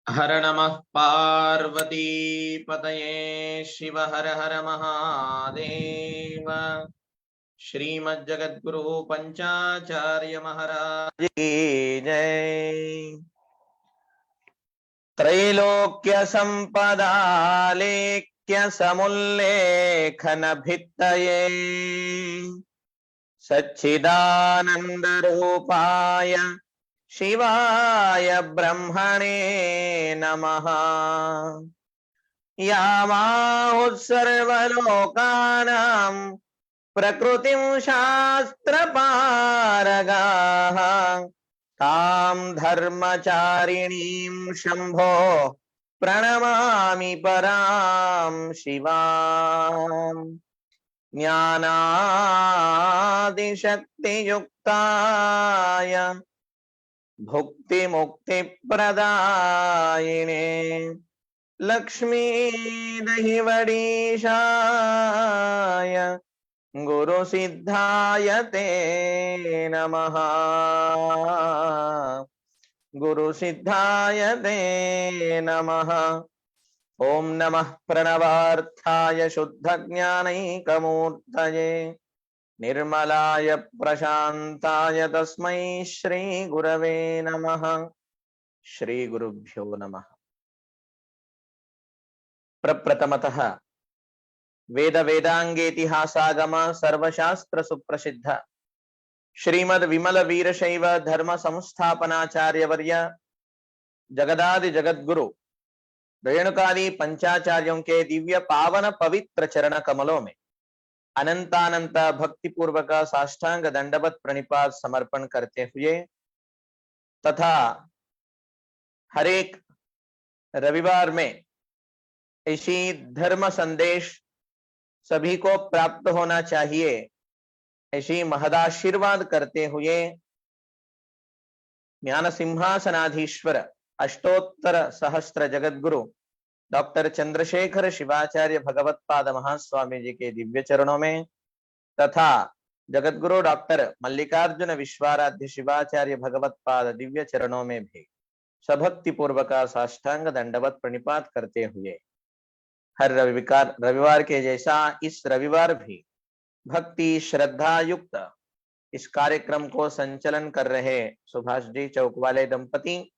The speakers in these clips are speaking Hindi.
हर नमः पार्वती पतये शिव हर हर महादेव। श्रीमज्जगद्गुरु पंचाचार्य महाराज की जय। त्रैलोक्य संपदालेख्य समुल्लेखन भित्तये सच्चिदानंद रूपाय शिवाय ब्रह्मणे नमः। यामाहुः सर्वलोकानां प्रकृतिं शास्त्रपारगाः तां धर्मचारिणीं शम्भो प्रणमामि परां शिवाम्। ज्ञानादिशक्तियुक्ताय भुक्ति मुक्ति प्रदायिने लक्ष्मी दहिवडीशाय गुरु सिद्धाय ते नमः। गुरु सिद्धाय ते नमः। ओम नमः प्रणवार्थाय शुद्ध ज्ञानैकमूर्तये निर्मलाय प्रशांताय तस्मै श्री गुरवे नमः। श्री गुरुभ्यो नमः। प्रप्रथमतः वेद वेदांगेतिहासागम सर्वशास्त्र सुप्रसिद्ध श्रीमद विमल वीरशैव धर्म संस्थापनाचार्य वर्य जगदादि जगद्गुरु रेणुकादि पंचाचार्यों के दिव्य पावन पवित्र चरण कमलों में अनंतानंत भक्ति पूर्वक साष्टांग दंडवत प्रणिपात समर्पण करते हुए तथा हरेक रविवार में इसी धर्म संदेश सभी को प्राप्त होना चाहिए ऐसी महदाशीर्वाद करते हुए ज्ञान सिंहासनाधीश्वर अष्टोत्तर सहस्त्र जगद्गुरु डॉक्टर चंद्रशेखर शिवाचार्य भगवत्पाद महास्वामी जी के दिव्य चरणों में तथा जगद्गुरु डॉक्टर मल्लिकार्जुन विश्वाराध्य शिवाचार्य भगवत्पाद दिव्य चरणों में भी सभक्ति पूर्वक साष्टांग दंडवत प्रणिपात करते हुए हर रविवार के जैसा इस रविवार भी भक्ति श्रद्धा युक्त इस कार्यक्रम को संचालन कर रहे सुभाष जी चौक वाले दंपति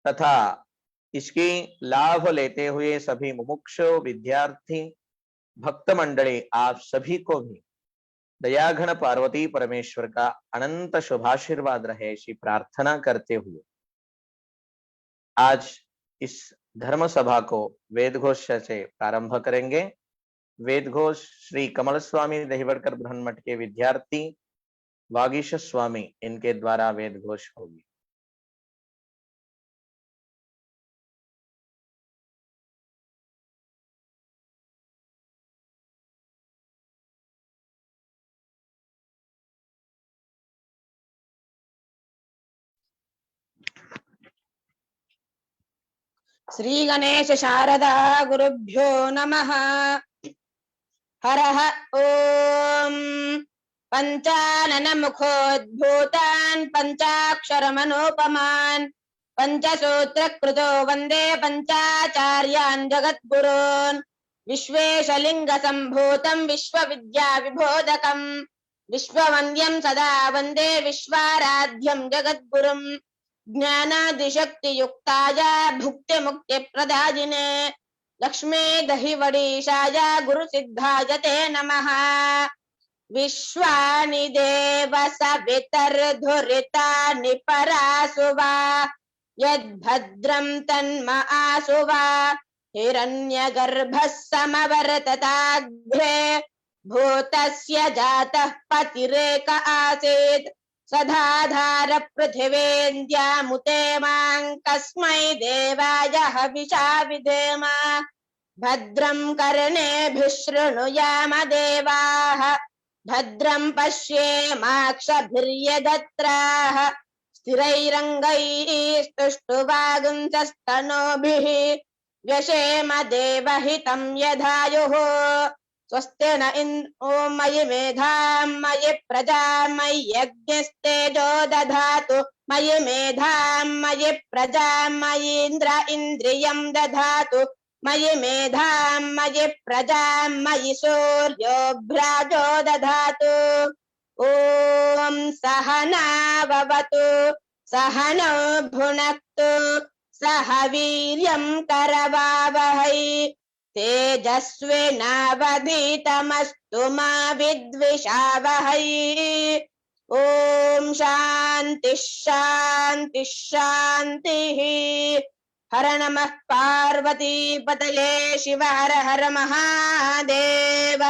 तथा इसकी लाभ लेते हुए सभी मुमुक्षु विद्यार्थी भक्त मंडली आप सभी को भी दयाघन पार्वती परमेश्वर का अनंत शुभाशीर्वाद रहे ऐसी प्रार्थना करते हुए आज इस धर्म सभा को वेद घोष से प्रारंभ करेंगे। वेद घोष श्री कमल स्वामी दहिवड़कर ब्रह्ममठ के विद्यार्थी वागीश स्वामी इनके द्वारा वेद घोष होगी। श्री गणेश शारदा गुरुभ्यो नमः। हरः ओम पंचानन मुखोद्भूतान् पंचाक्षर मनोपमान् पंचसूत्र कृतो वंदे पंचाचार्यान् जगद्गुरून् विश्वेशलिंग संभूतं विश्वविद्या विबोधकं विश्ववन्द्यं सदा वंदे विश्वाराध्यं जगद्गुरुम् ज्ञानादिशक्तियुक्ताय भुक्ति मुक्ति प्रदायिने लक्ष्मी दहिवडीशाय गुरु सिद्धाय ते नमः। विश्वानि देव सवितर्धुरितानि परासुवा यद्भद्रं तन्म आसुवा हिरण्यगर्भः समवर्तताग्रे भूतस्य जातः पतिरेक आसीत् सदाधार पृथिवेन्द्यामुते मां कस्मै देवाय हविषा विधेम भद्रं कर्णेभिः शृणुयाम देवाः भद्रं पश्येमाक्षभिर्यजत्राः स्थिरैरङ्गैस्तुष्टुवागुंसस्तनूभिः व्यशेम देवहितं यधायुः स्वस्ति न इन्द्रो मयि मेधां मयि प्रजा मयि यज्ञस्तेजो दधातु मयि मेधां मयि प्रजां मयीन्द्र इन्द्रियं दधातु मयि मेधां मयि प्रजां मयि सूर्यो भ्राजो दधातु ॐ सहनाववतु सहनौ भुनक्तु सह वीर्यं करवावहै तेजस्विनावधीतमस्तु मा विद्विषावहै ॐ शान्तिः शान्तिः शान्तिः। हर नमः पार्वतीपतये शिव हर हर महादेव।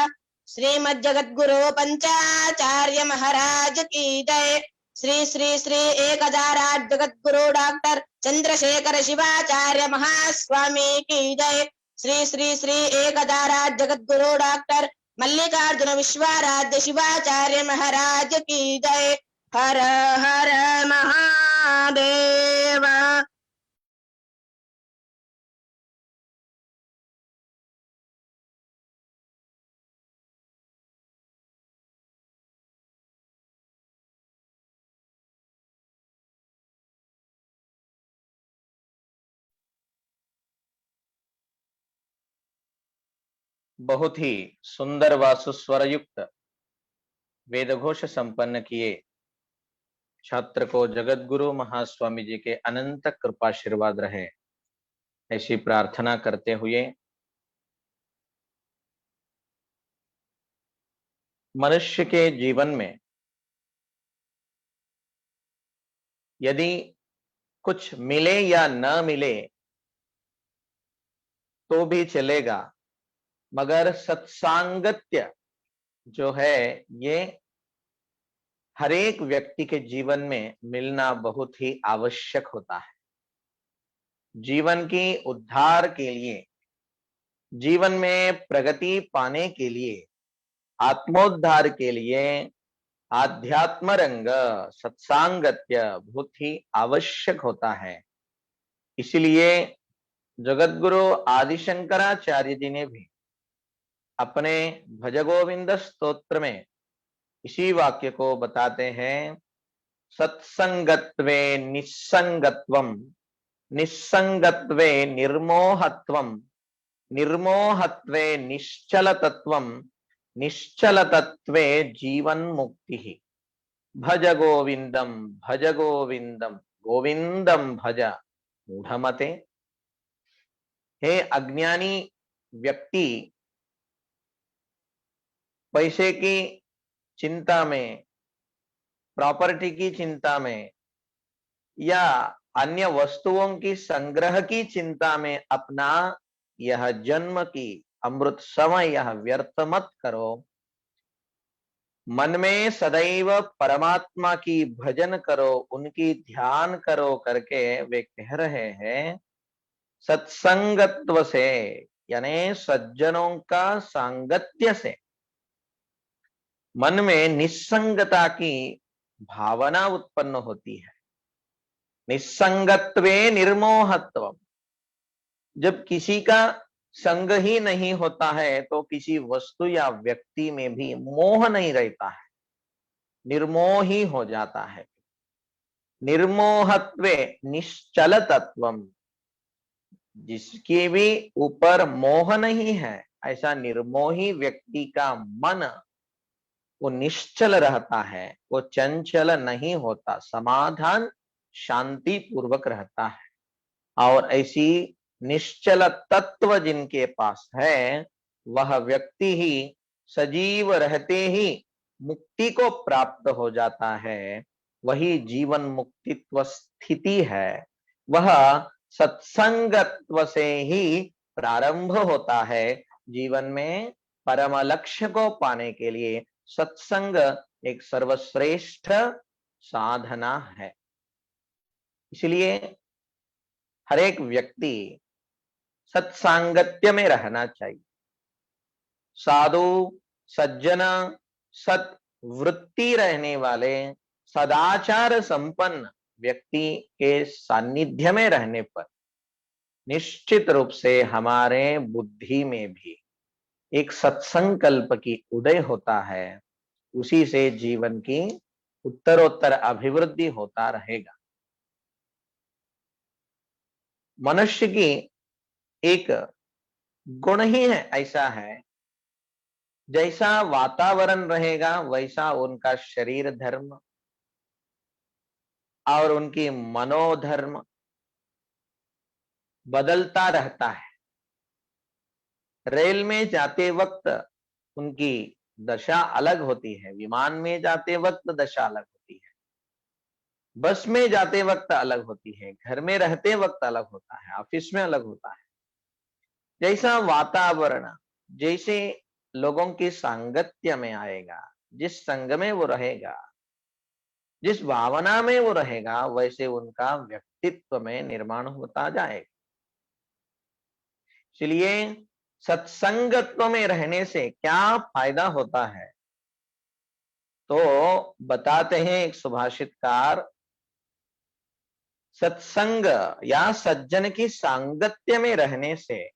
श्रीमज्जगद्गुरु पंचाचार्य महाराज की जय। श्री श्री श्री 1008 जगद्गुरु डॉक्टर चंद्रशेखर शिवाचार्य महास्वामी की जय। श्री श्री श्री 1008 जगद्गुरु डॉक्टर मल्लिकार्जुन विश्वाराध्य शिवाचार्य महाराज की जय। हर हर महादेव। बहुत ही सुंदर व सुस्वर युक्त वेदघोष संपन्न किए छात्र को जगतगुरु महास्वामी जी के अनंत कृपाशीर्वाद रहे, ऐसी प्रार्थना करते हुए मनुष्य के जीवन में यदि कुछ मिले या न मिले तो भी चलेगा, मगर सत्सांगत्य जो है ये हर एक व्यक्ति के जीवन में मिलना बहुत ही आवश्यक होता है। जीवन की उद्धार के लिए, जीवन में प्रगति पाने के लिए, आत्मोद्धार के लिए आध्यात्म रंग सत्सांगत्य बहुत ही आवश्यक होता है। इसलिए जगतगुरु आदि शंकराचार्य जी ने भी अपने भज गोविंद स्तोत्र में इसी वाक्य को बताते हैं, सत्संगत्वे निस्संगत्वम, निस्संगत्वे निर्मोहत्वम, निर्मोहत्वे निश्चलतत्वम, निश्चलतत्वे जीवन मुक्ति। भज गोविंदम भज गोविंदम गोविंदम भज मूढ़मते। हे अज्ञानी व्यक्ति, पैसे की चिंता में, प्रॉपर्टी की चिंता में या अन्य वस्तुओं की संग्रह की चिंता में अपना यह जन्म की अमृत समय यह व्यर्थ मत करो। मन में सदैव परमात्मा की भजन करो, उनकी ध्यान करो करके वे कह रहे हैं, सत्संगत्व से यानी सज्जनों का सांगत्य से मन में निस्संगता की भावना उत्पन्न होती है। निस्संगत्वे निर्मोहत्वम, जब किसी का संग ही नहीं होता है तो किसी वस्तु या व्यक्ति में भी मोह नहीं रहता है, निर्मोही हो जाता है। निर्मोहत्वे निश्चल तत्वम, जिसके भी ऊपर मोह नहीं है ऐसा निर्मोही व्यक्ति का मन वो निश्चल रहता है, वो चंचल नहीं होता, समाधान शांति पूर्वक रहता है। और ऐसी निश्चल तत्व जिनके पास है वह व्यक्ति ही सजीव रहते ही मुक्ति को प्राप्त हो जाता है। वही जीवन मुक्तित्व स्थिति है, वह सत्संगत्व से ही प्रारंभ होता है। जीवन में परम लक्ष्य को पाने के लिए सत्संग एक सर्वश्रेष्ठ साधना है। इसलिए हर एक व्यक्ति सत्सांगत्य में रहना चाहिए। साधु सज्जन सत्वृत्ति रहने वाले सदाचार संपन्न व्यक्ति के सानिध्य में रहने पर निश्चित रूप से हमारे बुद्धि में भी एक सत्संकल्प की उदय होता है। उसी से जीवन की उत्तरोत्तर अभिवृद्धि होता रहेगा। मनुष्य की एक गुण ही है, ऐसा है, जैसा वातावरण रहेगा वैसा उनका शरीर धर्म और उनकी मनोधर्म बदलता रहता है। रेल में जाते वक्त उनकी दशा अलग होती है, विमान में जाते वक्त दशा अलग होती है, बस में जाते वक्त अलग होती है, घर में रहते वक्त अलग होता है, ऑफिस में अलग होता है। जैसा वातावरण जैसे लोगों की सांगत्य में आएगा, जिस संग में वो रहेगा, जिस भावना में वो रहेगा, वैसे उनका व्यक्तित्व में निर्माण होता जाएगा। इसलिए सत्संगत्व में रहने से क्या फायदा होता है, तो बताते हैं एक सुभाषितकार, सत्संग या सज्जन की सांगत्य में रहने से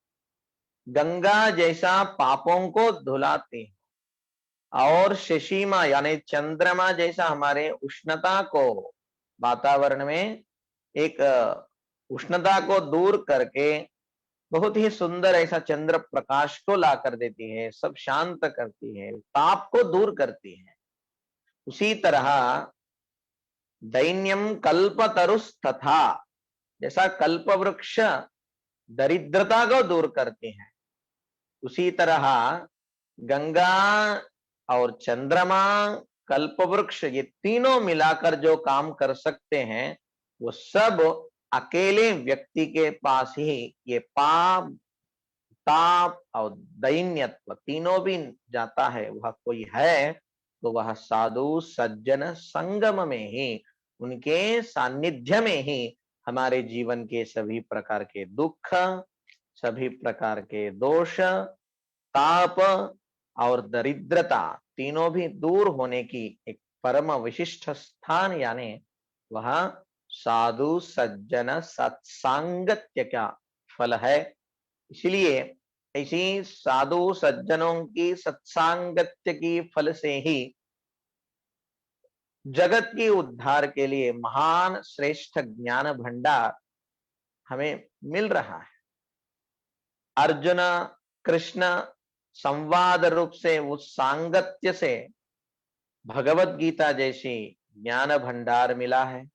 गंगा जैसा पापों को धुलाती है और शशीमा यानी चंद्रमा जैसा हमारे उष्णता को, वातावरण में एक उष्णता को दूर करके बहुत ही सुंदर ऐसा चंद्र प्रकाश को ला कर देती है, सब शांत करती है, ताप को दूर करती है। उसी तरह दैन्यम कल्पतरुस्तथा, जैसा कल्प वृक्ष दरिद्रता को दूर करती है, उसी तरह गंगा और चंद्रमा, कल्प वृक्ष, ये तीनों मिलाकर जो काम कर सकते हैं, वो सब अकेले व्यक्ति के पास ही ये पाप, ताप और दैन्यत्व तीनों भी जाता है। वह कोई है तो वह साधु सज्जन संगम में ही, उनके सानिध्य में ही हमारे जीवन के सभी प्रकार के दुख, सभी प्रकार के दोष, ताप और दरिद्रता तीनों भी दूर होने की एक परम विशिष्ट स्थान यानी वह साधु सज्जन सत्सांगत्य का फल है। इसलिए ऐसी साधु सज्जनों की सत्सांगत्य की फल से ही जगत के उद्धार के लिए महान श्रेष्ठ ज्ञान भंडार हमें मिल रहा है। अर्जुन कृष्ण संवाद रूप से उस सांगत्य से भगवत गीता जैसी ज्ञान भंडार मिला है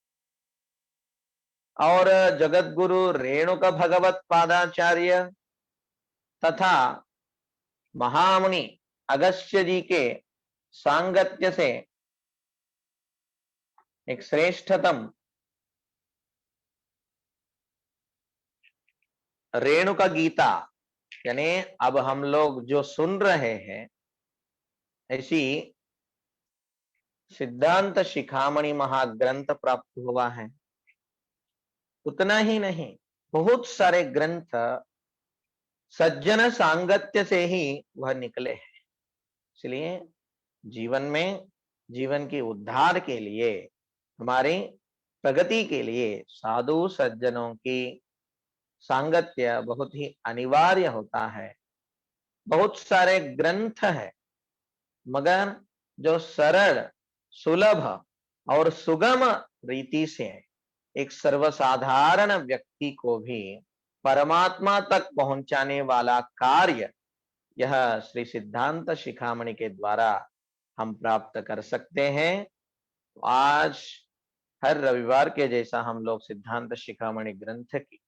और जगत गुरु रेणुक भगवत पादाचार्य तथा महामुनि अगस्त्य जी के सांगत्य से एक श्रेष्ठतम रेणुका गीता यानी अब हम लोग जो सुन रहे हैं, ऐसी सिद्धांत शिखामणि महाग्रंथ प्राप्त हुआ है। उतना ही नहीं, बहुत सारे ग्रंथ सज्जन सांगत्य से ही वह निकले हैं। इसलिए जीवन में, जीवन के उद्धार के लिए, हमारी प्रगति के लिए साधु सज्जनों की सांगत्य बहुत ही अनिवार्य होता है। बहुत सारे ग्रंथ है, मगर जो सरल, सुलभ और सुगम रीति से एक सर्वसाधारण व्यक्ति को भी परमात्मा तक पहुंचाने वाला कार्य यह श्री सिद्धांत शिखामणि के द्वारा हम प्राप्त कर सकते हैं। तो आज हर रविवार के जैसा हम लोग सिद्धांत शिखामणि ग्रंथ की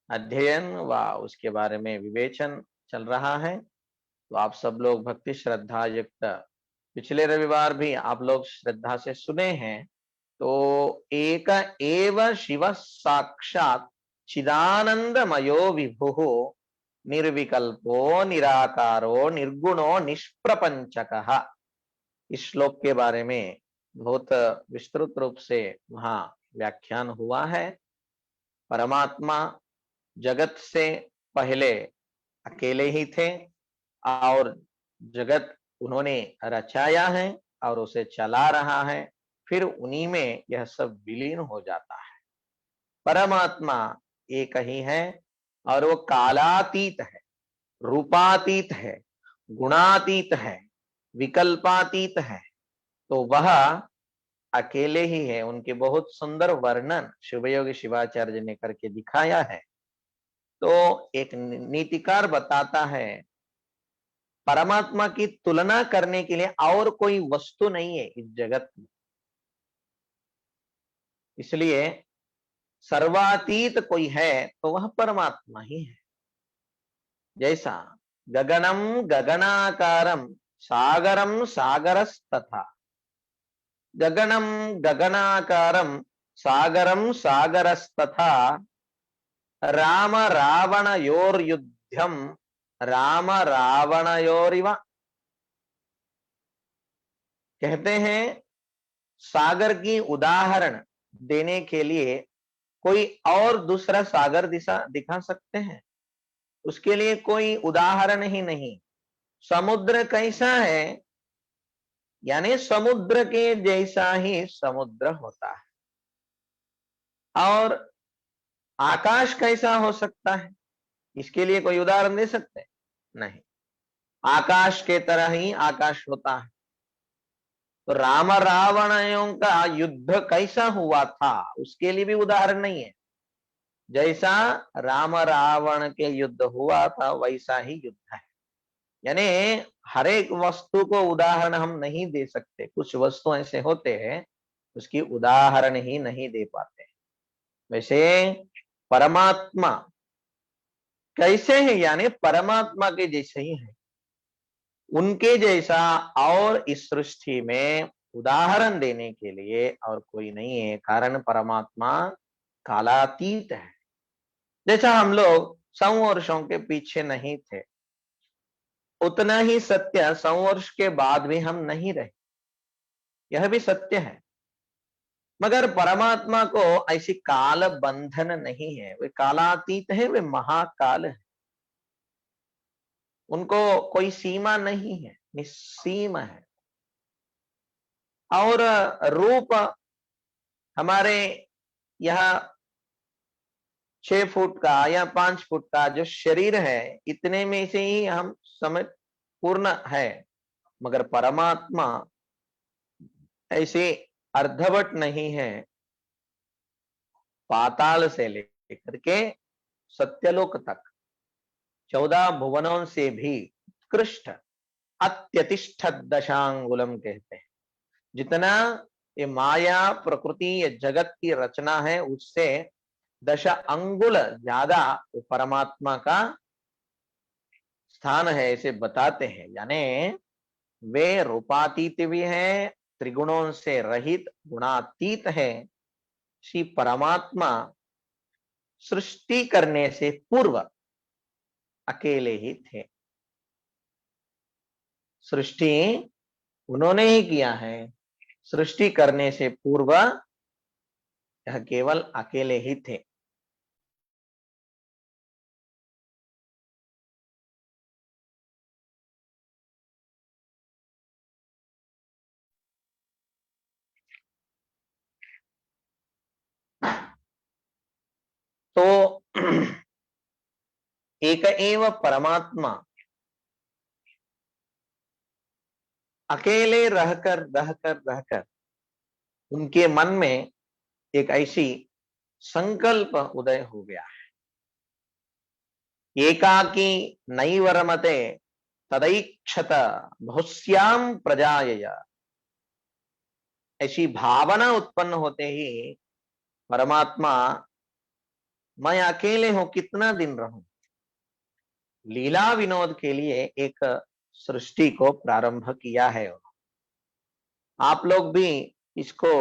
अध्ययन व उसके बारे में विवेचन चल रहा है। तो आप सब लोग भक्ति श्रद्धा युक्त, पिछले रविवार भी आप लोग श्रद्धा से सुने हैं। तो एक एव शिव साक्षात चिदानंदमयो विभुः निर्विकल्पो निराकारो निर्गुणो निष्प्रपंचकः। इस श्लोक के बारे में बहुत विस्तृत रूप से वहां व्याख्यान हुआ है। परमात्मा जगत से पहले अकेले ही थे और जगत उन्होंने रचाया है और उसे चला रहा है, फिर उन्हीं में यह सब विलीन हो जाता है। परमात्मा एक ही है और वो कालातीत है, रूपातीत है, गुणातीत है, विकल्पातीत है। तो वह अकेले ही है। उनके बहुत सुंदर वर्णन शिवयोगी शिवाचार्य जी ने करके दिखाया है। तो एक नीतिकार बताता है, परमात्मा की तुलना करने के लिए और कोई वस्तु नहीं है इस जगत में, इसलिए सर्वातीत कोई है तो वह परमात्मा ही है। जैसा गगनम गगनाकारम सागरम सागरस्तथा, गगनम गगनाकारम सागरम सागरस्तथा, राम रावणयोर्युद्धम राम रावणयोरिव। कहते हैं सागर की उदाहरण देने के लिए कोई और दूसरा सागर दिखा सकते हैं? उसके लिए कोई उदाहरण ही नहीं। समुद्र कैसा है, यानी समुद्र के जैसा ही समुद्र होता है। और आकाश कैसा हो सकता है, इसके लिए कोई उदाहरण दे सकते हैं? नहीं, आकाश के तरह ही आकाश होता है। तो राम रावणों का युद्ध कैसा हुआ था, उसके लिए भी उदाहरण नहीं है। जैसा राम रावण के युद्ध हुआ था वैसा ही युद्ध है। यानी हर एक वस्तु को उदाहरण हम नहीं दे सकते। कुछ वस्तु ऐसे होते हैं उसकी उदाहरण ही नहीं दे पाते। वैसे परमात्मा कैसे है, यानी परमात्मा के जैसे ही है, उनके जैसा और इस सृष्टि में उदाहरण देने के लिए और कोई नहीं है। कारण परमात्मा कालातीत है। जैसा हम लोग 100 वर्षों के पीछे नहीं थे, उतना ही सत्य 100 वर्ष के बाद भी हम नहीं रहे, यह भी सत्य है। मगर परमात्मा को ऐसी काल बंधन नहीं है, वे कालातीत है, वे महाकाल है। उनको कोई सीमा नहीं है, निस्सीम है। और रूप हमारे यहाँ 6 फुट का या 5 फुट का जो शरीर है, इतने में से ही हम समय पूर्ण है। मगर परमात्मा ऐसे अर्धवट नहीं है। पाताल से लेकर के सत्यलोक तक 14 भुवनों से भी उत्कृष्ट अत्यतिष्ठत दशांगुलम कहते हैं। जितना ये माया प्रकृति ये जगत की रचना है उससे 10 अंगुल ज्यादा वो परमात्मा का स्थान है, ऐसे बताते हैं। यानी वे रूपातीत भी है, त्रिगुणों से रहित गुणातीत है। श्री परमात्मा सृष्टि करने से पूर्व अकेले ही थे। सृष्टि उन्होंने ही किया है। सृष्टि करने से पूर्व यह केवल अकेले ही थे। तो एक एव परमात्मा अकेले रहकर रहकर रहकर उनके मन में एक ऐसी संकल्प उदय हो गया है, एकाकी नैवरमते तदैक्षत बहुश्याम प्रजायय। ऐसी भावना उत्पन्न होते ही परमात्मा, मैं अकेले हूं, कितना दिन रहूं, लीला विनोद के लिए एक सृष्टि को प्रारंभ किया है। आप लोग भी इसको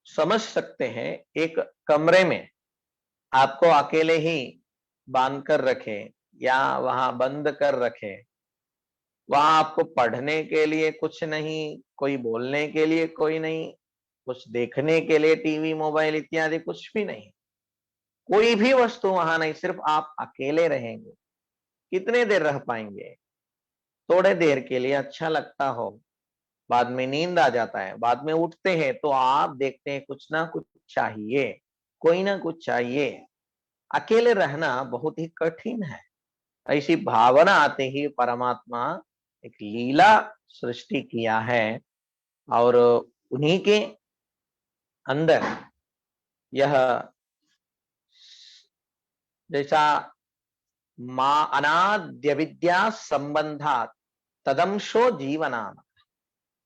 समझ सकते हैं। एक कमरे में आपको अकेले ही बांध कर रखे या वहां बंद कर रखे, वहां आपको पढ़ने के लिए कुछ नहीं, कोई बोलने के लिए कोई नहीं, कुछ देखने के लिए टीवी मोबाइल इत्यादि कुछ भी नहीं, कोई भी वस्तु वहां नहीं, सिर्फ आप अकेले रहेंगे। कितने देर रह पाएंगे? थोड़े देर के लिए अच्छा लगता हो, बाद में नींद आ जाता है, बाद में उठते हैं तो आप देखते हैं कुछ ना कुछ चाहिए, कोई ना कुछ चाहिए। अकेले रहना बहुत ही कठिन है। ऐसी भावना आते ही परमात्मा एक लीला सृष्टि किया है। और उन्हीं के अंदर यह जैसा माँ अनाद्य विद्या संबंधात तदंशो जीवनाम,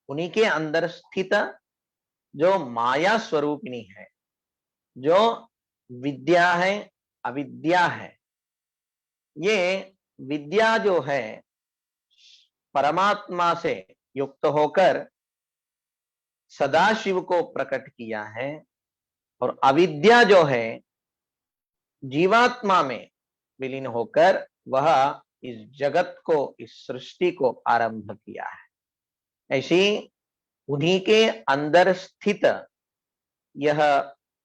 उन्हीं के अंदर स्थित जो माया स्वरूपिणी है, जो विद्या है, अविद्या है, ये विद्या जो है परमात्मा से युक्त होकर सदाशिव को प्रकट किया है, और अविद्या जो है जीवात्मा में विलीन होकर वह इस जगत को, इस सृष्टि को आरंभ किया है। ऐसी उन्हीं के अंदर स्थित यह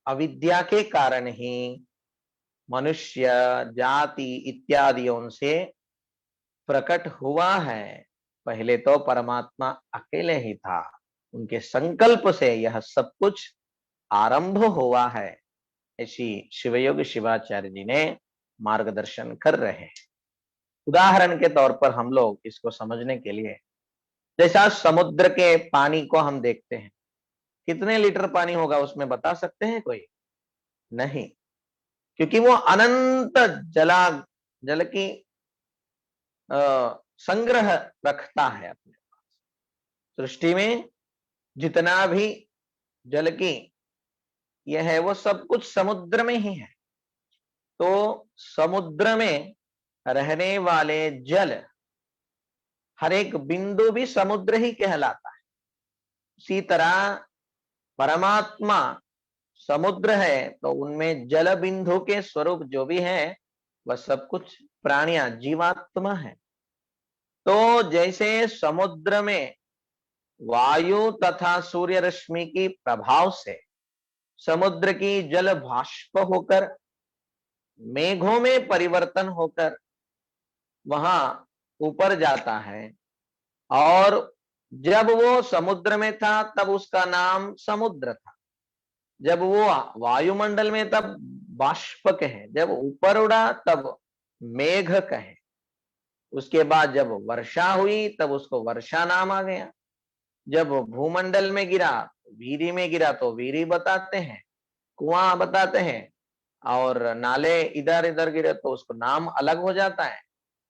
अविद्या के कारण ही मनुष्य जाति इत्यादियों से प्रकट हुआ है। पहले तो परमात्मा अकेले ही था, उनके संकल्प से यह सब कुछ आरंभ हुआ है। ऐसी शिवयोग शिवाचार्य जी ने मार्गदर्शन कर रहे हैं। उदाहरण के तौर पर हम लोग इसको समझने के लिए, जैसा समुद्र के पानी को हम देखते हैं, कितने लीटर पानी होगा उसमें बता सकते हैं कोई? नहीं, क्योंकि वो अनंत जल की संग्रह रखता है अपने पास। सृष्टि में जितना भी जल की यह है वो सब कुछ समुद्र में ही है। तो समुद्र में रहने वाले जल, हर एक बिंदु भी समुद्र ही कहलाता है। इसी तरह परमात्मा समुद्र है, तो उनमें जल बिंदु के स्वरूप जो भी है वह सब कुछ प्राणियां जीवात्मा है। तो जैसे समुद्र में वायु तथा सूर्य रश्मि की प्रभाव से समुद्र की जल भाष्प होकर मेघों में परिवर्तन होकर वहां ऊपर जाता है, और जब वो समुद्र में था तब उसका नाम समुद्र था, जब वो वायुमंडल में तब बाष्प कहे, जब ऊपर उड़ा तब मेघ कहे, उसके बाद जब वर्षा हुई तब उसको वर्षा नाम आ गया, जब भूमंडल में गिरा, वीरी में गिरा तो वीरी बताते हैं, कुआं बताते हैं, और नाले इधर इधर गिरे तो उसको नाम अलग हो जाता है,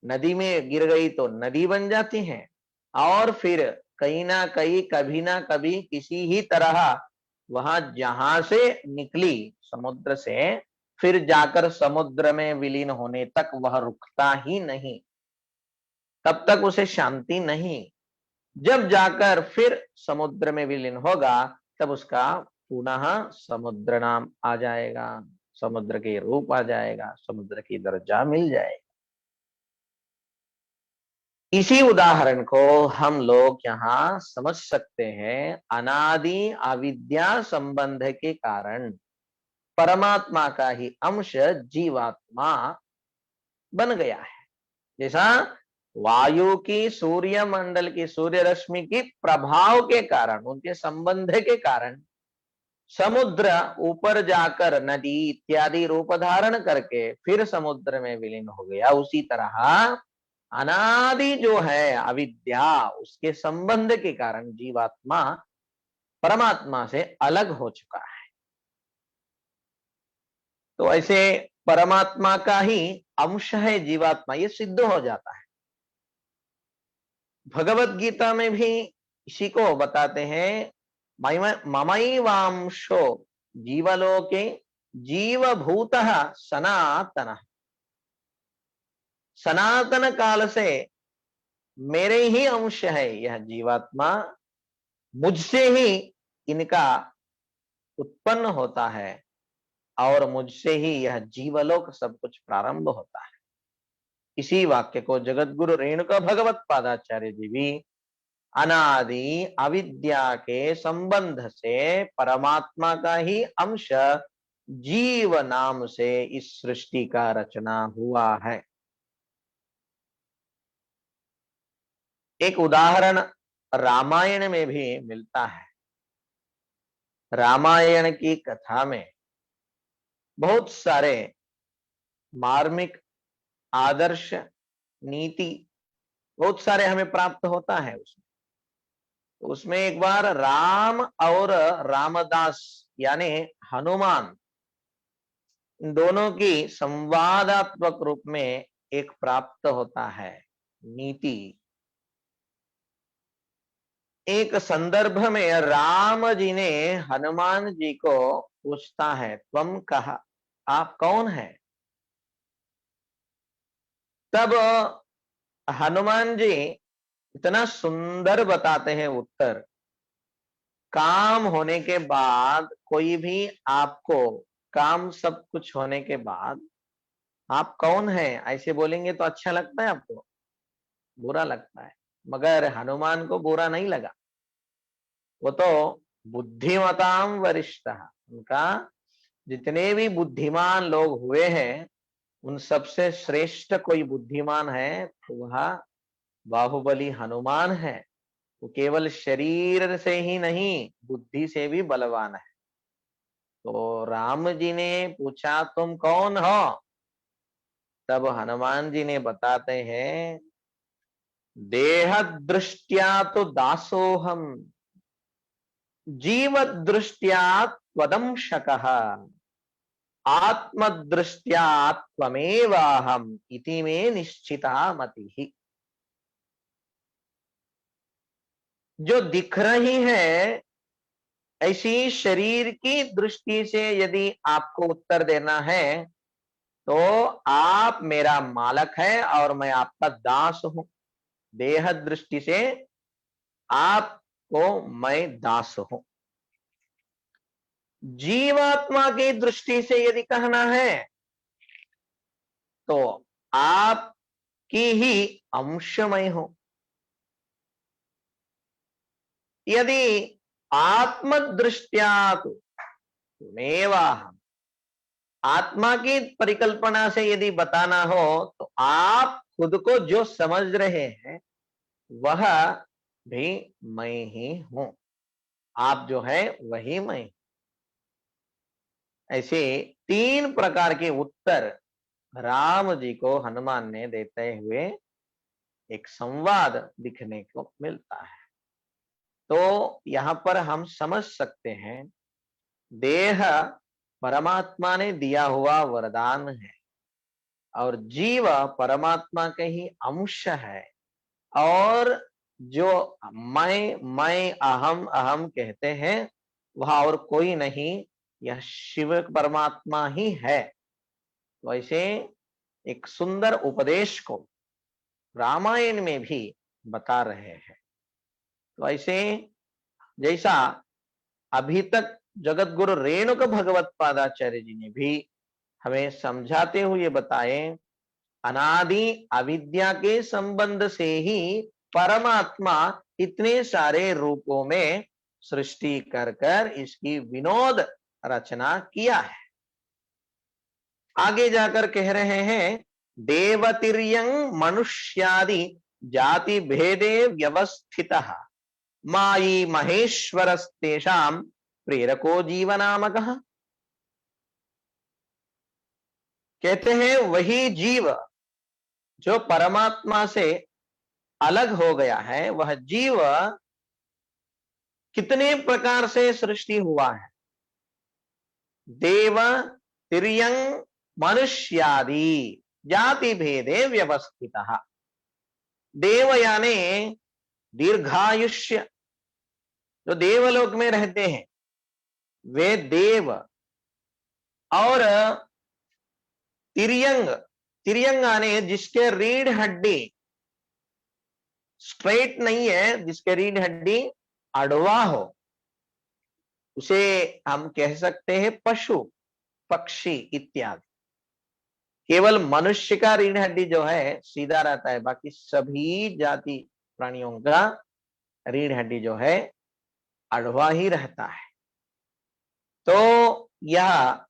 नदी में गिर गई तो नदी बन जाती है, और फिर कहीं ना कहीं कभी ना कभी किसी ही तरह वहां जहां से निकली समुद्र से, फिर जाकर समुद्र में विलीन होने तक वह रुकता ही नहीं, तब तक उसे शांति नहीं। जब जाकर फिर समुद्र में विलीन होगा तब उसका पुनः समुद्र नाम आ जाएगा, समुद्र के रूप आ जाएगा, समुद्र की दर्जा मिल जाएगी। इसी उदाहरण को हम लोग यहाँ समझ सकते हैं। अनादि अविद्या संबंध के कारण परमात्मा का ही अंश जीवात्मा बन गया है। जैसा वायु की, सूर्य मंडल की, सूर्य रश्मि की प्रभाव के कारण, उनके संबंध के कारण समुद्र ऊपर जाकर नदी इत्यादि रूप धारण करके फिर समुद्र में विलीन हो गया। उसी तरह अनादि जो है अविद्या, उसके संबंध के कारण जीवात्मा परमात्मा से अलग हो चुका है। तो ऐसे परमात्मा का ही अंश है जीवात्मा, ये सिद्ध हो जाता है। भगवत गीता में भी इसी को बताते हैं, ममैवांशो जीवलोके जीवभूतः सनातन। सनातन काल से मेरे ही अंश है यह जीवात्मा, मुझसे ही इनका उत्पन्न होता है, और मुझसे ही यह जीवलोक सब कुछ प्रारंभ होता है। इसी वाक्य को जगत गुरु रेणुका भगवत पादाचार्य जी भी अनादि अविद्या के संबंध से परमात्मा का ही अंश जीव नाम से इस सृष्टि का रचना हुआ है। एक उदाहरण रामायण में भी मिलता है। रामायण की कथा में बहुत सारे मार्मिक आदर्श, नीति बहुत सारे हमें प्राप्त होता है उसमें। तो उसमें एक बार राम और रामदास यानी हनुमान, इन दोनों की संवादात्मक रूप में एक प्राप्त होता है नीति। एक संदर्भ में राम जी ने हनुमान जी को पूछता है, तुम कहा, आप कौन है? तब हनुमान जी इतना सुंदर बताते हैं उत्तर। काम होने के बाद कोई भी आपको, काम सब कुछ होने के बाद आप कौन है ऐसे बोलेंगे तो अच्छा लगता है आपको? बुरा लगता है। मगर हनुमान को बुरा नहीं लगा। वो तो बुद्धिमताम वरिष्ठ, उनका जितने भी बुद्धिमान लोग हुए हैं उन सबसे श्रेष्ठ कोई बुद्धिमान है तो वह बाहुबली हनुमान है। वो केवल शरीर से ही नहीं बुद्धि से भी बलवान है। तो राम जी ने पूछा, तुम कौन हो? तब हनुमान जी ने बताते हैं, देह दृष्टिया तो दासोहम, जीव दृष्टिया त्वदंशकः, आत्म दृष्टिया त्वमेवाहम इति में निश्चिता मतिः। जो दिख रही है ऐसी शरीर की दृष्टि से यदि आपको उत्तर देना है तो आप मेरा मालक है और मैं आपका दास हूं। देह दृष्टि से आपको मैं दास हूं। जीवात्मा की दृष्टि से यदि कहना है तो आपकी ही अंशमय हूं। यदि आत्मदृष्टिया मेवाहम, आत्मा की परिकल्पना से यदि बताना हो तो आप खुद को जो समझ रहे हैं वह भी मैं ही हूं। आप जो है वही मैं। ऐसे 3 प्रकार के उत्तर राम जी को हनुमान ने देते हुए एक संवाद दिखने को मिलता है। तो यहाँ पर हम समझ सकते हैं देह परमात्मा ने दिया हुआ वरदान है और जीव परमात्मा के ही अंश है। और जो मैं अहम अहम कहते हैं वह और कोई नहीं, यह शिव परमात्मा ही है। वैसे एक सुंदर उपदेश को रामायण में भी बता रहे हैं। तो ऐसे जैसा अभी तक जगत गुरु रेणुक भगवत पादाचार्य जी ने भी हमें समझाते हुए बताए, अनादि अविद्या के संबंध से ही परमात्मा इतने सारे रूपों में सृष्टि कर कर इसकी विनोद रचना किया है। आगे जाकर कह रहे हैं, देवतिर्यं मनुष्यादि जाति भेदे व्यवस्थितः, मायी महेश्वरस्तेषां प्रेरको जीवनामकः। कहते हैं वही जीव जो परमात्मा से अलग हो गया है, वह जीव कितने प्रकार से सृष्टि हुआ है। देव तिर्यंग मनुष्यादि जाति भेदे व्यवस्थितः। देव यानी दीर्घायुष्य, जो देवलोक में रहते हैं वे देव। और तिर्यंग, तिर्यंग यानी जिसके रीढ़ हड्डी स्ट्रेट नहीं है, जिसके रीढ़ हड्डी अड़वा हो, उसे हम कह सकते हैं पशु पक्षी इत्यादि। केवल मनुष्य का रीढ़ हड्डी जो है सीधा रहता है, बाकी सभी जाति प्राणियों का रीढ़ हड्डी जो है अड़वा ही रहता है। तो यह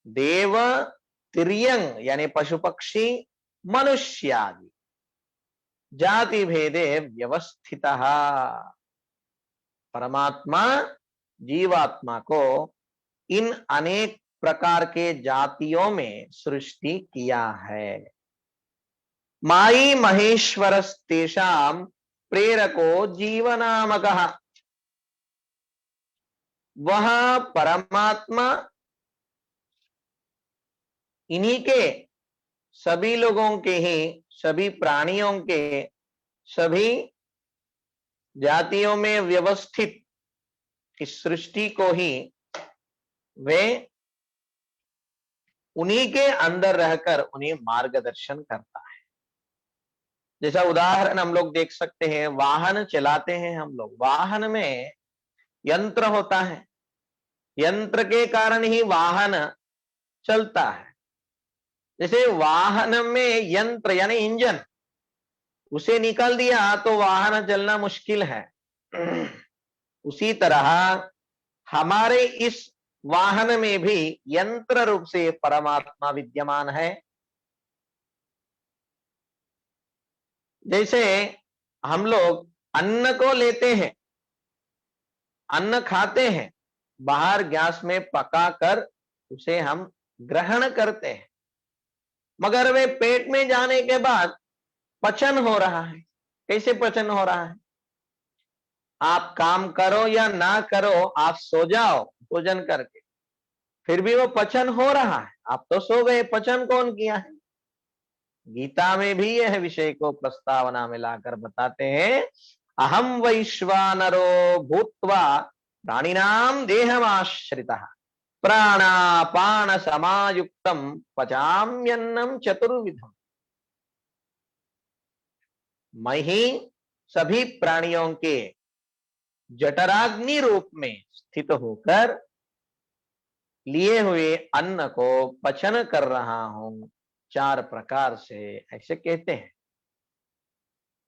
देव तिर्यंग यानी पशु पक्षी मनुष्य आदि जाति भेदे व्यवस्थितः, परमात्मा जीवात्मा को इन अनेक प्रकार के जातियों में सृष्टि किया है। माई महेश्वरस्तेषां प्रेरको जीवनामकः, वह परमात्मा इन्हीं के, सभी लोगों के ही, सभी प्राणियों के, सभी जातियों में व्यवस्थित इस सृष्टि को ही वे उन्हीं के अंदर रहकर उन्हें मार्गदर्शन करता है। जैसा उदाहरण हम लोग देख सकते हैं, वाहन चलाते हैं हम लोग, वाहन में यंत्र होता है, यंत्र के कारण ही वाहन चलता है। जैसे वाहन में यंत्र यानी इंजन, उसे निकाल दिया तो वाहन चलना मुश्किल है। उसी तरह हमारे इस वाहन में भी यंत्र रूप से परमात्मा विद्यमान है। जैसे हम लोग अन्न को लेते हैं, अन्न खाते हैं, बाहर गैस में पकाकर उसे हम ग्रहण करते हैं, मगर वे पेट में जाने के बाद पचन हो रहा है। कैसे पचन हो रहा है? आप काम करो या ना करो, आप सो जाओ भोजन करके, फिर भी वो पचन हो रहा है। आप तो सो गए, पचन कौन किया है? गीता में भी यह विषय को प्रस्तावना में लाकर बताते हैं, अहम वैश्वानरो भूत्वा प्राणिनाम देहमाश्रितः प्राणापान समायुक्तम पचाम्यन्नम चतुर्विधम। मैं ही सभी प्राणियों के जठराग्नि रूप में स्थित होकर लिए हुए अन्न को पचन कर रहा हूं 4 प्रकार से, ऐसे कहते हैं।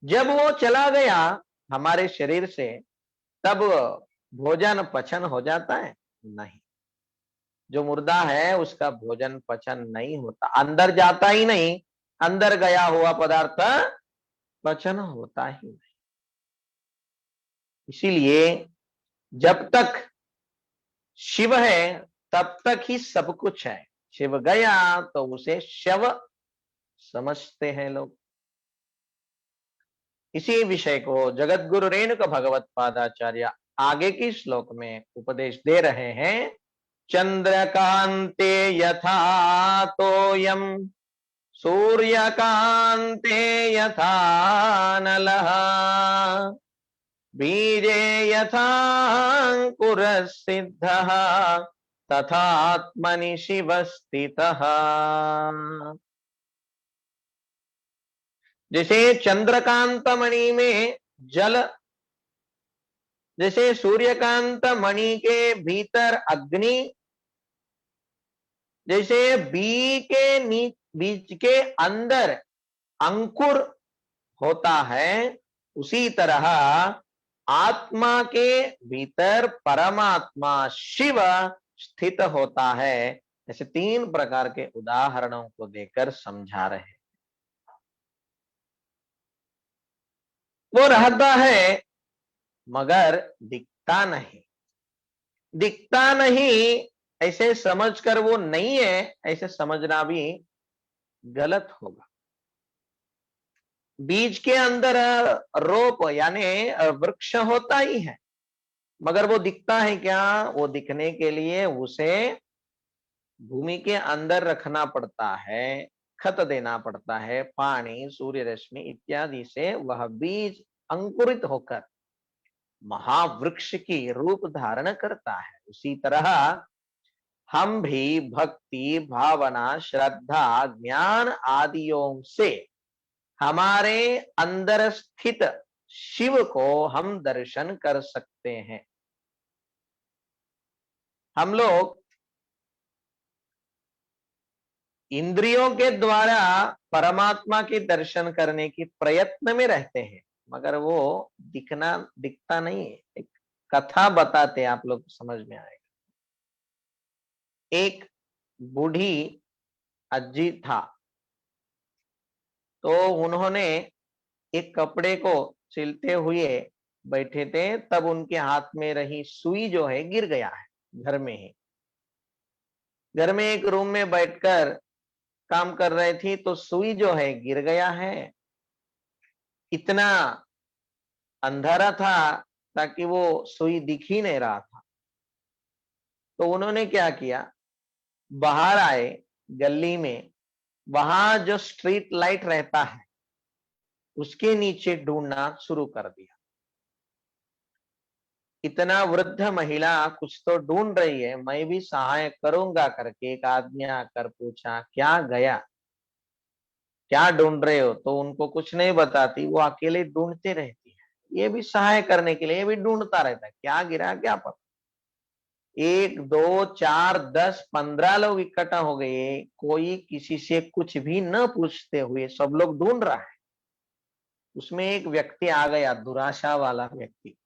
जब वो चला गया हमारे शरीर से, तब भोजन पचन हो जाता है? नहीं। जो मुर्दा है उसका भोजन पचन नहीं होता, अंदर जाता ही नहीं, अंदर गया हुआ पदार्थ पचन होता ही नहीं। इसीलिए जब तक शिव है तब तक ही सब कुछ है, शिव गया तो उसे शव समझते हैं लोग। इसी विषय को जगत गुरु रेणुका भगवत पादाचार्य आगे की श्लोक में उपदेश दे रहे हैं। चंद्रकांते यथा तोयम सूर्यकांते यथा नलः बीजे यथांकुरः सिद्धः तथात्मनि शिव स्थितः। जैसे चंद्रकांत मणि में जल, जैसे सूर्यकांत मणि के भीतर अग्नि, जैसे बीज के अंदर अंकुर होता है, उसी तरह आत्मा के भीतर परमात्मा शिव स्थित होता है। ऐसे 3 प्रकार के उदाहरणों को देकर समझा रहे हैं। वो रहता है मगर दिखता नहीं, दिखता नहीं ऐसे समझकर वो नहीं है, ऐसे समझना भी गलत होगा। बीज के अंदर रोप यानी वृक्ष होता ही है, मगर वो दिखता है क्या? वो दिखने के लिए उसे भूमि के अंदर रखना पड़ता है, खत देना पड़ता है, पानी, सूर्य रश्मि इत्यादि से वह बीज अंकुरित होकर महावृक्ष की रूप धारण करता है। उसी तरह हम भी भक्ति, भावना, श्रद्धा, ज्ञान आदियों से हमारे अंदर स्थित शिव को हम दर्शन कर सकते हैं। हम लोग इंद्रियों के द्वारा परमात्मा के दर्शन करने की प्रयत्न में रहते हैं, मगर वो दिखता नहीं है। एक कथा बताते हैं, आप लोग समझ में आएगा। एक बूढ़ी अज्जी था, तो उन्होंने एक कपड़े को सिलते हुए बैठे थे, तब उनके हाथ में रही सुई जो है गिर गया है। घर में ही, घर में एक रूम में बैठकर काम कर रहे थी, तो सुई जो है गिर गया है। इतना अंधारा था ताकि वो सुई दिख ही नहीं रहा था। तो उन्होंने क्या किया, बाहर आए गली में, वहां जो स्ट्रीट लाइट रहता है उसके नीचे ढूंढना शुरू कर दिया। इतना वृद्ध महिला कुछ तो ढूंढ रही है, मैं भी सहाय करूंगा करके एक आदमी आकर पूछा, क्या गया, क्या ढूंढ रहे हो? तो उनको कुछ नहीं बताती, वो अकेले ढूंढते रहती है। ये भी सहाय करने के लिए ये भी ढूंढता रहता है, क्या गिरा क्या पता। 1 2 4 10 15 लोग इकट्ठा हो गए, कोई किसी से कुछ भी न पूछते हुए सब लोग ढूंढ रहा है। उसमें एक व्यक्ति आ गया, दुराशा वाला व्यक्ति।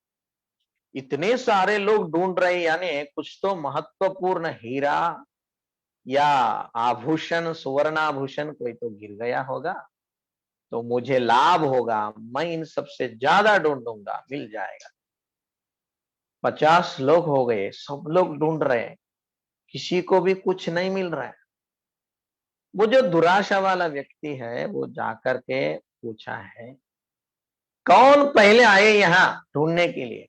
इतने सारे लोग ढूंढ रहे, यानी कुछ तो महत्वपूर्ण हीरा या आभूषण, सुवर्णाभूषण कोई तो गिर गया होगा, तो मुझे लाभ होगा, मैं इन सबसे ज्यादा ढूंढूंगा, मिल जाएगा। 50 लोग हो गए, सब लोग ढूंढ रहे हैं, किसी को भी कुछ नहीं मिल रहा है। वो जो दुराशा वाला व्यक्ति है वो जाकर के पूछा है, कौन पहले आए यहाँ ढूंढने के लिए?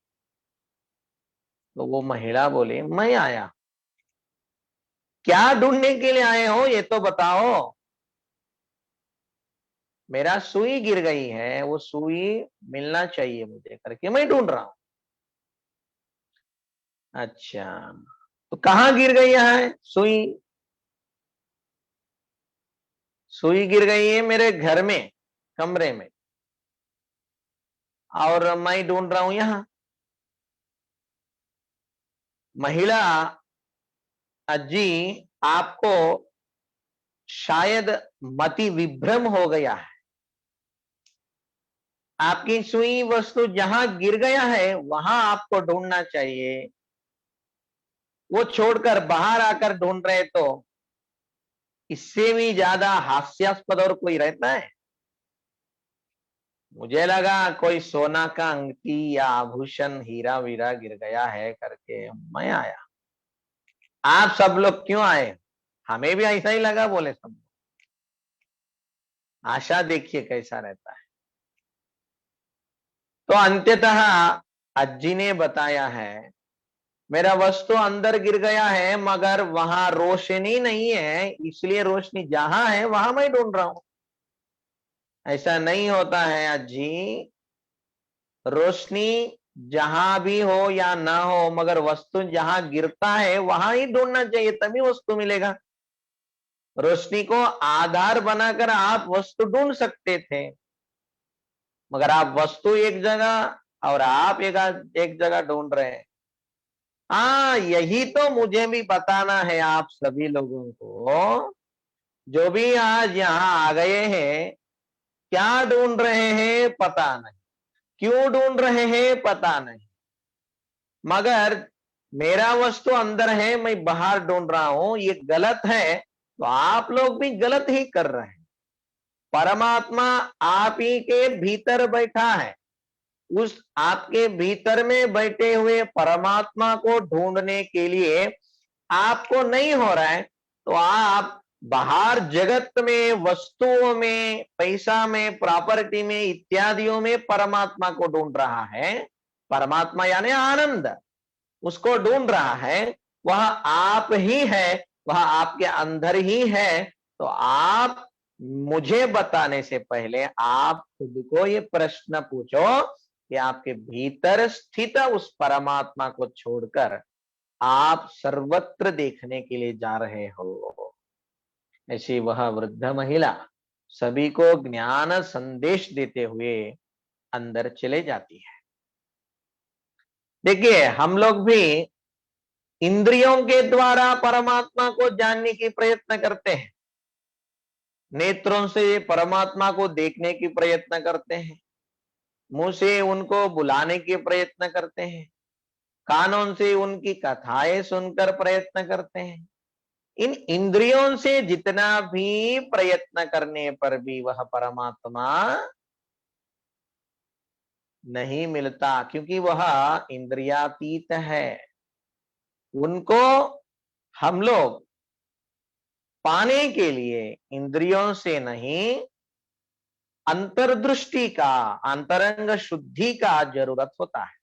तो वो महिला बोली, मैं आया। क्या ढूंढने के लिए आए हो ये तो बताओ। मेरा सुई गिर गई है, वो सुई मिलना चाहिए मुझे करके मैं ढूंढ रहा हूं। अच्छा, तो कहाँ गिर गई है सुई? सुई गिर गई है मेरे घर में, कमरे में, और मैं ढूंढ रहा हूं यहाँ। महिला, अजी आपको शायद मति विभ्रम हो गया है। आपकी सुई वस्तु जहां गिर गया है वहां आपको ढूंढना चाहिए, वो छोड़कर बाहर आकर ढूंढ रहे, तो इससे भी ज्यादा हास्यास्पद और कोई रहता है? मुझे लगा कोई सोना का अंगठी या आभूषण, हीरा वीरा गिर गया है करके मैं आया। आप सब लोग क्यों आए? हमें भी ऐसा ही लगा, बोले सब। आशा देखिए कैसा रहता है। तो अंततः अज्जी ने बताया है, मेरा वस्तु अंदर गिर गया है मगर वहां रोशनी नहीं है, इसलिए रोशनी जहां है वहां मैं ढूंढ रहा हूं। ऐसा नहीं होता है अज्जी, रोशनी जहां भी हो या ना हो, मगर वस्तु जहां गिरता है वहां ही ढूंढना चाहिए, तभी वस्तु मिलेगा। रोशनी को आधार बनाकर आप वस्तु ढूंढ सकते थे, मगर आप वस्तु एक जगह और आप एक जगह ढूंढ रहे हैं। हाँ, यही तो मुझे भी बताना है आप सभी लोगों को, जो भी आज यहाँ आ गए हैं, क्या ढूंढ रहे हैं पता नहीं, क्यों ढूंढ रहे हैं पता नहीं, मगर मेरा वस्तु अंदर है, मैं बाहर ढूंढ रहा हूं, ये गलत है, तो आप लोग भी गलत ही कर रहे हैं। परमात्मा आप ही के भीतर बैठा है, उस आपके भीतर में बैठे हुए परमात्मा को ढूंढने के लिए आपको नहीं हो रहा है, तो आप बाहर जगत में, वस्तुओं में, पैसा में, प्रॉपर्टी में, इत्यादियों में परमात्मा को ढूंढ रहा है। परमात्मा यानी आनंद, उसको ढूंढ रहा है, वह आप ही है, वह आपके अंदर ही है। तो आप मुझे बताने से पहले आप खुद को ये प्रश्न पूछो कि आपके भीतर स्थित उस परमात्मा को छोड़कर आप सर्वत्र देखने के लिए जा रहे हो। ऐसी वह वृद्ध महिला सभी को ज्ञान संदेश देते हुए अंदर चले जाती है। देखिए, हम लोग भी इंद्रियों के द्वारा परमात्मा को जानने की प्रयत्न करते हैं, नेत्रों से परमात्मा को देखने की प्रयत्न करते हैं, मुंह से उनको बुलाने के प्रयत्न करते हैं, कानों से उनकी कथाएं सुनकर प्रयत्न करते हैं। इन इंद्रियों से जितना भी प्रयत्न करने पर भी वह परमात्मा नहीं मिलता, क्योंकि वह इंद्रियातीत है। उनको हम लोग पाने के लिए इंद्रियों से नहीं, अंतर्दृष्टि का, अंतरंग शुद्धि का जरूरत होता है।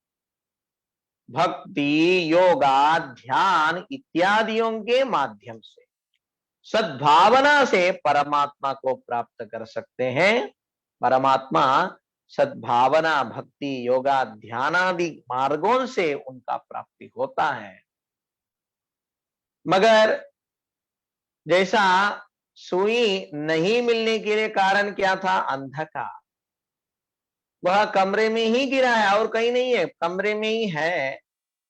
भक्ति, योगा, ध्यान इत्यादियों के माध्यम से, सद्भावना से परमात्मा को प्राप्त कर सकते हैं। परमात्मा सद्भावना, भक्ति, योगा, ध्यान आदि मार्गों से उनका प्राप्ति होता है। मगर जैसा सुई नहीं मिलने के लिए कारण क्या था? अंधकार। वह कमरे में ही गिरा है और कहीं नहीं है, कमरे में ही है,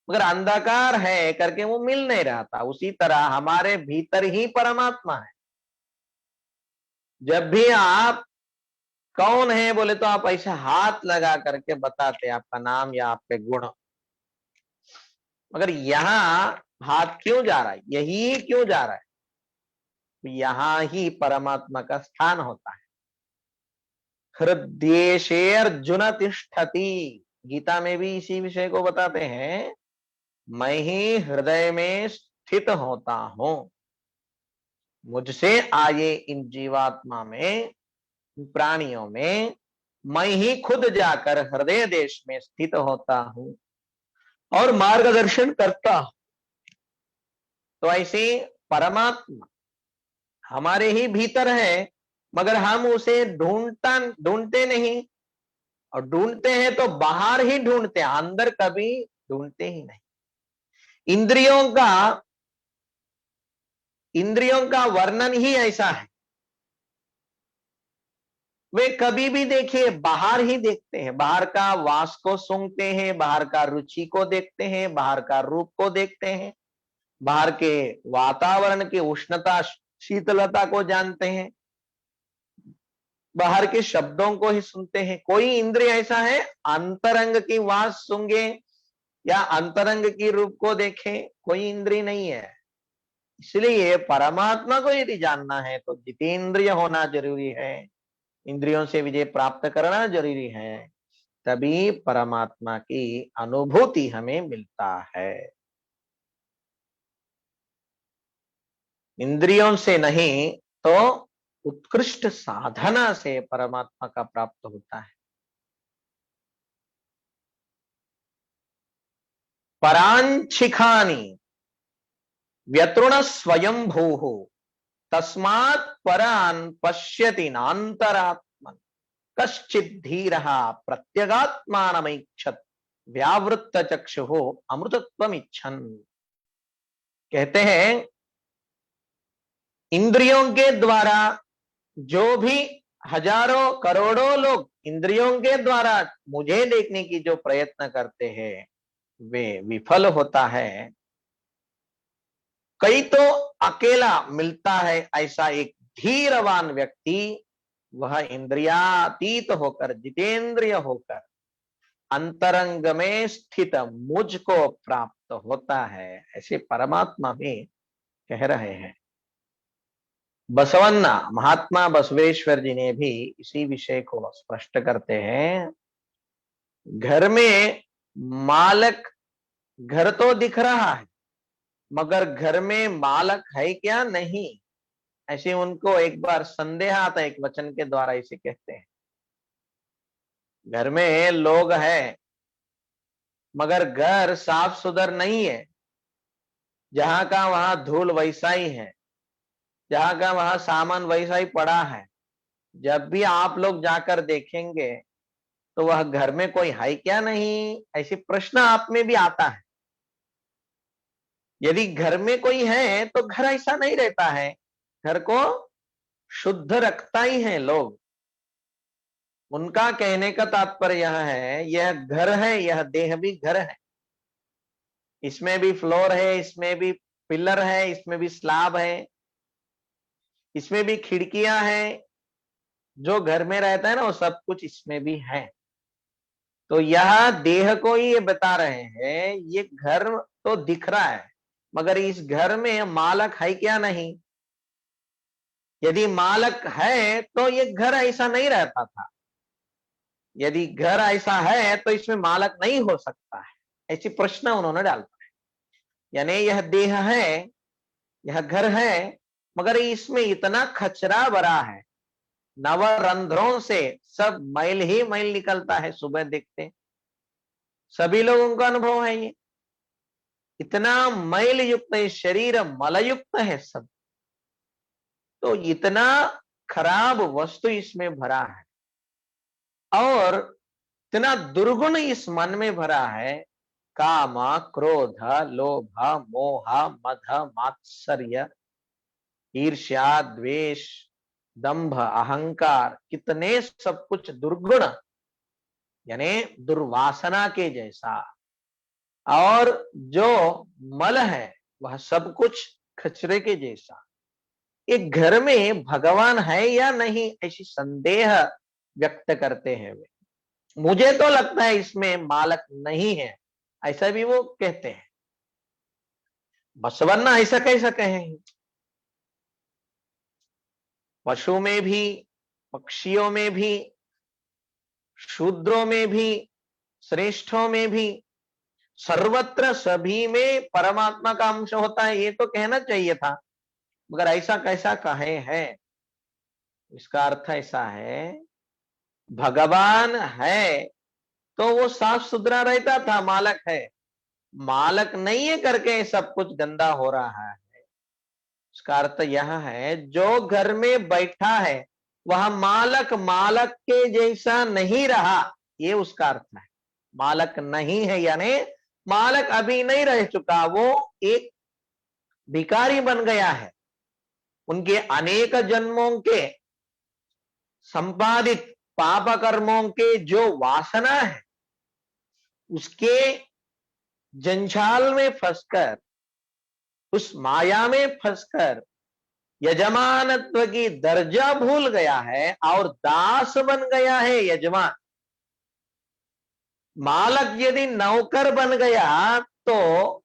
मगर अंधकार है करके वो मिल नहीं रहा था। उसी तरह हमारे भीतर ही परमात्मा है। जब भी आप कौन है बोले तो आप ऐसा हाथ लगा करके बताते आपका नाम या आपके गुण, मगर यहाँ हाथ क्यों जा रहा है? यही क्यों जा रहा है? यहां ही परमात्मा का स्थान होता है। हृदयेशे अर्जुन तिष्ठति, गीता में भी इसी विषय को बताते हैं। मैं ही हृदय में स्थित होता हूं। मुझसे आए इन जीवात्मा में, प्राणियों में मैं ही खुद जाकर हृदय देश में स्थित होता हूं और मार्गदर्शन करता हूं। तो ऐसे परमात्मा हमारे ही भीतर है, मगर हम उसे ढूंढते नहीं, और ढूंढते हैं तो बाहर ही ढूंढते हैं, अंदर कभी ढूंढते ही नहीं। इंद्रियों का वर्णन ही ऐसा है। वे कभी भी देखिए बाहर ही देखते हैं, बाहर का वास को सूंघते हैं, बाहर का रुचि को देखते हैं, बाहर का रूप को देखते हैं, बाहर के वातावरण की उष्णता शीतलता को जानते हैं, बाहर के शब्दों को ही सुनते हैं। कोई इंद्रिय ऐसा है अंतरंग की वास सूंघे या अंतरंग की रूप को देखे? कोई इंद्रिय नहीं है। इसलिए परमात्मा को यदि जानना है तो जितेंद्रिय होना जरूरी है, इंद्रियों से विजय प्राप्त करना जरूरी है, तभी परमात्मा की अनुभूति हमें मिलता है। इंद्रियों से नहीं तो उत्कृष्ट साधना से परमात्मा का प्राप्त होता है। परांशिखानी व्यतृण स्वयं भू तस्मात् परान पश्यति नान्तरात्मन कश्चित् धीरः प्रत्यगात्मानमैक्षत व्यावृत्त चक्षुः अमृतत्वमिच्छन्। कहते हैं इंद्रियों के द्वारा जो भी हजारों करोड़ों लोग इंद्रियों के द्वारा मुझे देखने की जो प्रयत्न करते हैं वे विफल होता है। कई तो अकेला मिलता है ऐसा एक धीरवान व्यक्ति, वह इंद्रियातीत होकर, जितेंद्रिय होकर अंतरंग में स्थित मुझको प्राप्त होता है, ऐसे परमात्मा भी कह रहे हैं। बसवन्ना महात्मा बसवेश्वर जी ने भी इसी विषय को स्पष्ट करते हैं। घर में मालक, घर तो दिख रहा है मगर घर में मालक है क्या? नहीं। ऐसे उनको एक बार संदेह आता है, एक वचन के द्वारा इसे कहते हैं। घर में लोग हैं मगर घर साफ सुथर नहीं है, जहां का वहां धूल वैसा ही है, जहां का वहां सामान वैसा ही पड़ा है। जब भी आप लोग जाकर देखेंगे तो वह घर में कोई है क्या? नहीं। ऐसे प्रश्न आप में भी आता है। यदि घर में कोई है तो घर ऐसा नहीं रहता है, घर को शुद्ध रखता ही है लोग। उनका कहने का तात्पर्य यह है, यह घर है, यह देह भी घर है, इसमें भी फ्लोर है, इसमें भी पिलर है, इसमें भी स्लैब है, इसमें भी खिड़कियां हैं। जो घर में रहता है ना वो सब कुछ इसमें भी है। तो यह देह को ही ये बता रहे हैं, ये घर तो दिख रहा है मगर इस घर में मालक है क्या? नहीं। यदि मालक है तो ये घर ऐसा नहीं रहता था, यदि घर ऐसा है तो इसमें मालक नहीं हो सकता है। ऐसी प्रश्न उन्होंने डाला है। यानी यह देह है, यह घर है, मगर इसमें इतना कचरा भरा है, नवरंध्रों से सब मैल ही मैल निकलता है, सुबह देखते हैं सभी लोगों का अनुभव है ये। इतना मैल युक्त है शरीर, मलयुक्त है सब, तो इतना खराब वस्तु इसमें भरा है और इतना दुर्गुण इस मन में भरा है। काम, क्रोध, लोभ, मोह, मद, मात्सर्य, ईर्ष्या, द्वेष, दंभ, अहंकार, कितने सब कुछ दुर्गुण यानी दुर्वासना के जैसा। और जो मल है वह सब कुछ कचरे के जैसा। एक घर में भगवान है या नहीं ऐसी संदेह व्यक्त करते हैं वे। मुझे तो लगता है इसमें मालक नहीं है, ऐसा भी वो कहते हैं। बसवन्ना ऐसा कैसा कहें? पशु में भी, पक्षियों में भी, शूद्रों में भी, श्रेष्ठों में भी, सर्वत्र सभी में परमात्मा का अंश होता है, ये तो कहना चाहिए था, मगर ऐसा कैसा कहे है? इसका अर्थ ऐसा है, भगवान है तो वो साफ सुथरा रहता था, मालक है। मालक नहीं है करके सब कुछ गंदा हो रहा है। इसका अर्थ यह है, जो घर में बैठा है वह मालक मालक के जैसा नहीं रहा, ये उसका अर्थ है। मालक नहीं है यानी मालक अभी नहीं रह चुका, वो एक भिखारी बन गया है। उनके अनेक जन्मों के संपादित पाप कर्मों के जो वासना है उसके जंजाल में फंसकर, उस माया में फंसकर यजमानत्व की दर्जा भूल गया है और दास बन गया है यजमान। मालक यदि नौकर बन गया तो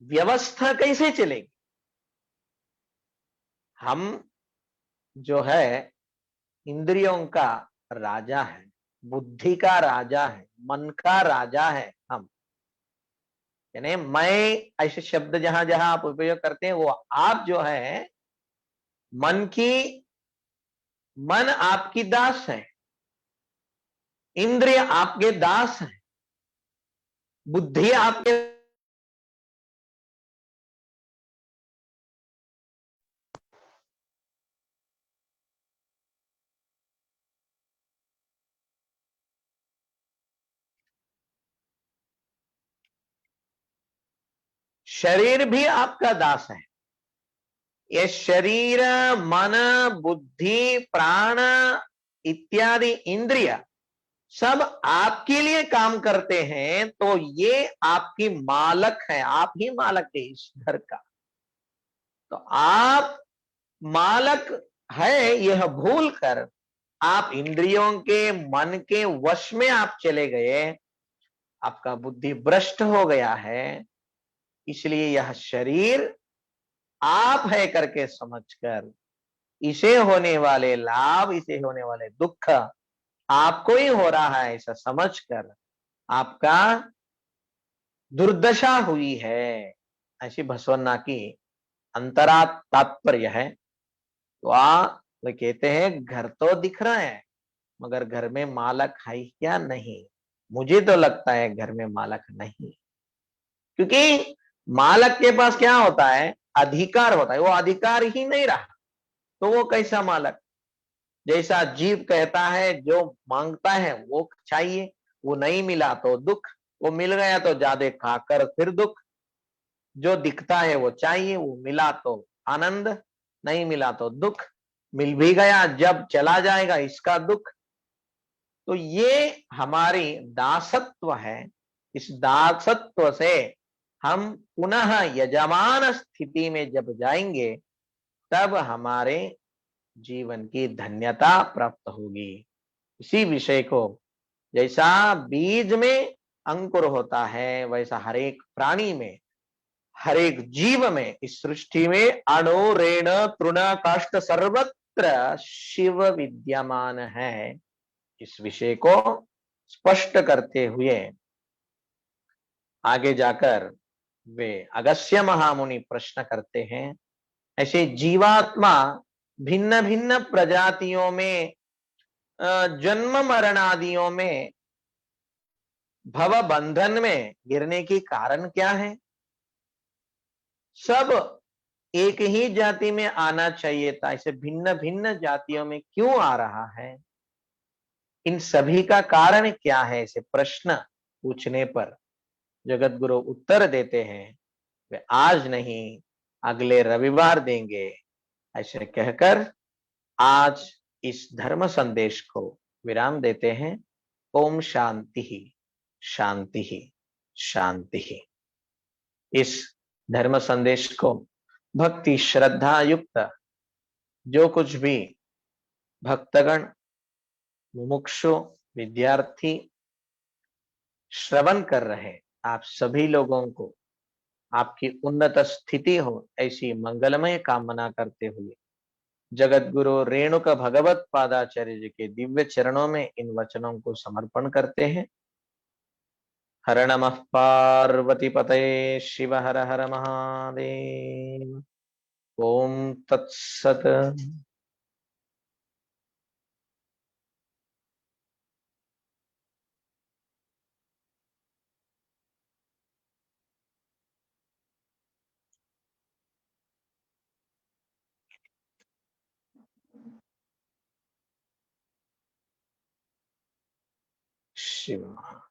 व्यवस्था कैसे चलेगी? हम जो है इंद्रियों का राजा है, बुद्धि का राजा है, मन का राजा है हम। यानी मैं ऐसे शब्द जहां जहां आप उपयोग करते हैं वो आप जो है मन आपकी दास है, इंद्रिय आपके दास है, बुद्धि आपके। शरीर भी आपका दास है। ये शरीर, मन, बुद्धि, प्राण इत्यादि इंद्रिय सब आपके लिए काम करते हैं, तो ये आपकी मालक है, आप ही मालक है इस घर का। तो आप मालक है यह भूल कर आप इंद्रियों के, मन के वश में आप चले गए, आपका बुद्धि भ्रष्ट हो गया है। इसलिए यह शरीर आप है करके समझकर इसे होने वाले लाभ, इसे होने वाले दुख आपको ही हो रहा है ऐसा समझकर आपका दुर्दशा हुई है, ऐसी बसवन्ना की अंतरा तात्पर्य है। तो वे कहते हैं घर तो दिख रहा है मगर घर में मालक है क्या? नहीं। मुझे तो लगता है घर में मालक नहीं, क्योंकि मालक के पास क्या होता है? अधिकार होता है। वो अधिकार ही नहीं रहा तो वो कैसा मालक? जैसा जीव कहता है जो मांगता है वो चाहिए, वो नहीं मिला तो दुख, वो मिल गया तो ज्यादा खाकर फिर दुख। जो दिखता है वो चाहिए, वो मिला तो आनंद, नहीं मिला तो दुख, मिल भी गया जब चला जाएगा इसका दुख। तो ये हमारी दासत्व है। इस दासत्व से हम पुनः यजमान स्थिति में जब जाएंगे तब हमारे जीवन की धन्यता प्राप्त होगी। इसी विषय को, जैसा बीज में अंकुर होता है वैसा हर एक प्राणी में, हर एक जीव में, इस सृष्टि में अणु, रेण, तृण, काष्ठ सर्वत्र शिव विद्यमान है। इस विषय को स्पष्ट करते हुए आगे जाकर वे अगस्त्य महामुनि प्रश्न करते हैं, ऐसे जीवात्मा भिन्न भिन्न प्रजातियों में जन्म मरण आदियों में, भव बंधन में गिरने की कारण क्या है? सब एक ही जाति में आना चाहिए था, इसे भिन्न भिन्न जातियों में क्यों आ रहा है? इन सभी का कारण क्या है? इसे प्रश्न पूछने पर जगत गुरु उत्तर देते हैं, वे आज नहीं अगले रविवार देंगे। ऐसे कहकर आज इस धर्म संदेश को विराम देते हैं। ओम शांति ही शांति ही शांति ही। इस धर्म संदेश को भक्ति श्रद्धा युक्त जो कुछ भी भक्तगण, मुमुक्षु, विद्यार्थी श्रवण कर रहे, आप सभी लोगों को आपकी उन्नत स्थिति हो, ऐसी मंगलमय कामना करते हुए जगत गुरु रेणुक भगवत पादाचार्य जी के दिव्य चरणों में इन वचनों को समर्पण करते हैं। हर नमः पार्वती पतये शिव हर हर महादेव। ओम तत्सत। शिव